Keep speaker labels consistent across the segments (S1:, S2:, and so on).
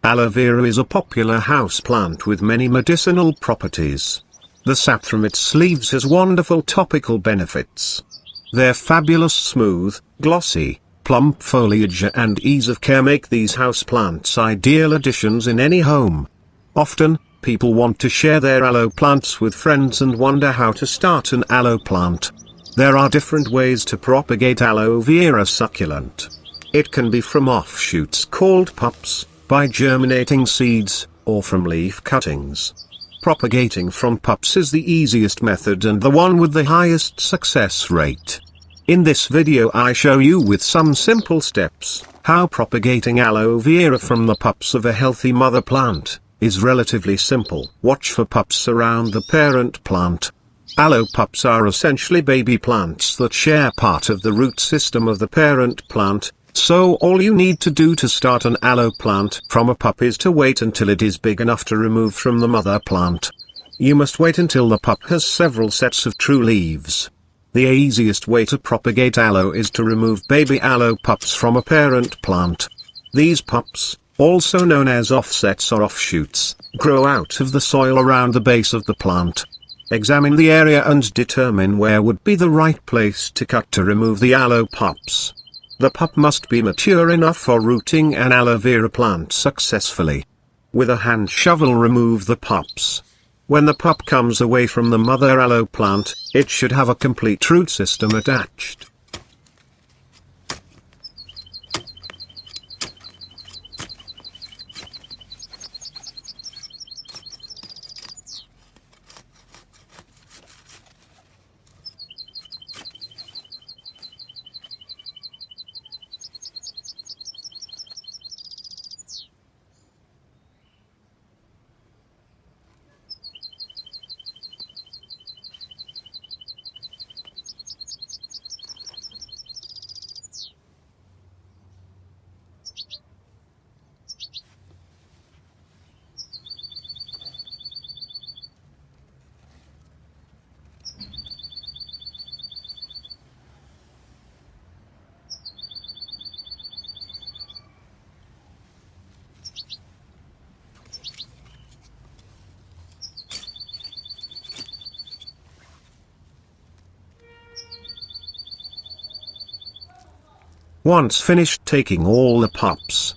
S1: Aloe vera is a popular houseplant with many medicinal properties. The sap from its leaves has wonderful topical benefits. Their fabulous smooth, glossy, plump foliage and ease of care make these houseplants ideal additions in any home. Often, people want to share their aloe plants with friends and wonder how to start an aloe plant. There are different ways to propagate aloe vera succulent. It can be from offshoots called pups, by germinating seeds, or from leaf cuttings. Propagating from pups is the easiest method and the one with the highest success rate. In this video I show you with some simple steps, how propagating aloe vera from the pups of a healthy mother plant is relatively simple. Watch for pups around the parent plant. Aloe pups are essentially baby plants that share part of the root system of the parent plant. So all you need to do to start an aloe plant from a pup is to wait until it is big enough to remove from the mother plant. You must wait until the pup has several sets of true leaves. The easiest way to propagate aloe is to remove baby aloe pups from a parent plant. These pups, also known as offsets or offshoots, grow out of the soil around the base of the plant. Examine the area and determine where would be the right place to cut to remove the aloe pups. The pup must be mature enough for rooting an aloe vera plant successfully. With a hand shovel remove the pups. When the pup comes away from the mother aloe plant, it should have a complete root system attached. Once finished taking all the pups,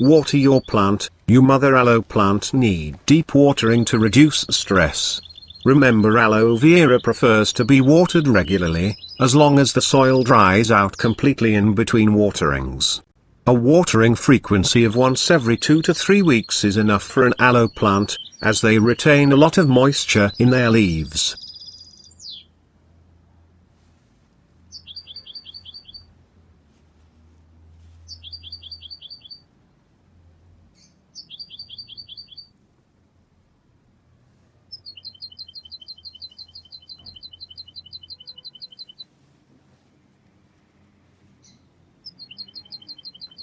S1: water your plant. Your mother aloe plant need deep watering to reduce stress. Remember, aloe vera prefers to be watered regularly, as long as the soil dries out completely in between waterings. A watering frequency of once every 2 to 3 weeks is enough for an aloe plant, as they retain a lot of moisture in their leaves.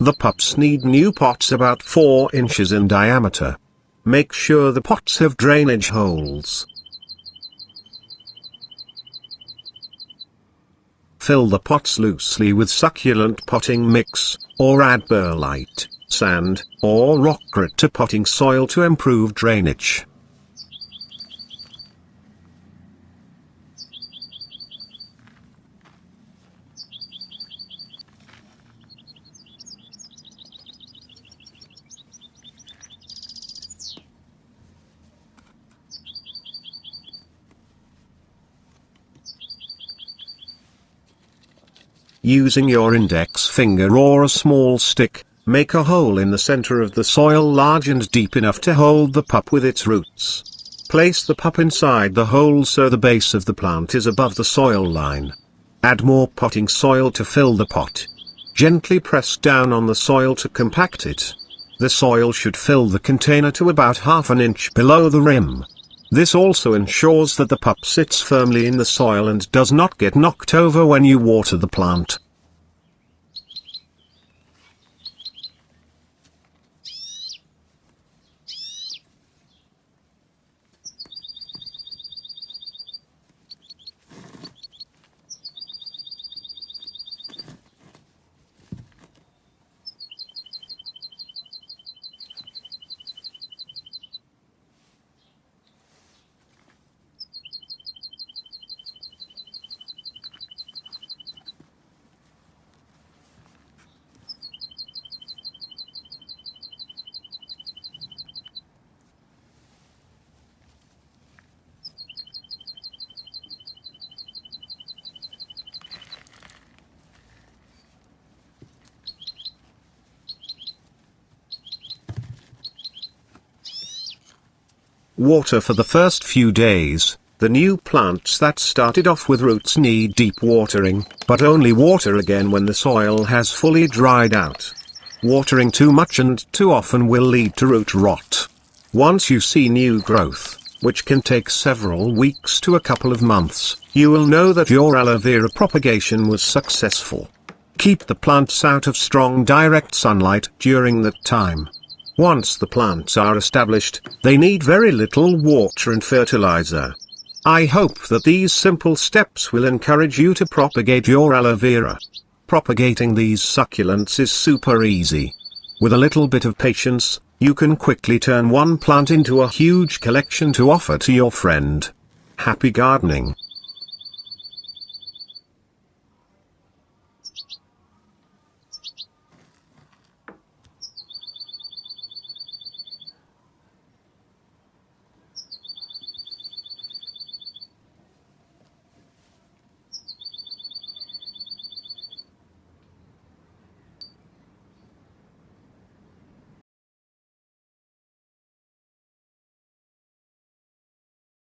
S1: The pups need new pots about 4 inches in diameter. Make sure the pots have drainage holes. Fill the pots loosely with succulent potting mix, or add perlite, sand, or rock grit to potting soil to improve drainage. Using your index finger or a small stick, make a hole in the center of the soil large and deep enough to hold the pup with its roots. Place the pup inside the hole so the base of the plant is above the soil line. Add more potting soil to fill the pot. Gently press down on the soil to compact it. The soil should fill the container to about half an inch below the rim. This also ensures that the pup sits firmly in the soil and does not get knocked over when you water the plant. water for the first few days. The new plants that started off with roots need deep watering, but only water again when the soil has fully dried out. Watering too much and too often will lead to root rot. Once you see new growth, which can take several weeks to a couple of months, you will know that your aloe vera propagation was successful. Keep the plants out of strong direct sunlight during that time. Once the plants are established, they need very little water and fertilizer. I hope that these simple steps will encourage you to propagate your aloe vera. Propagating these succulents is super easy. With a little bit of patience, you can quickly turn one plant into a huge collection to offer to your friend. Happy gardening!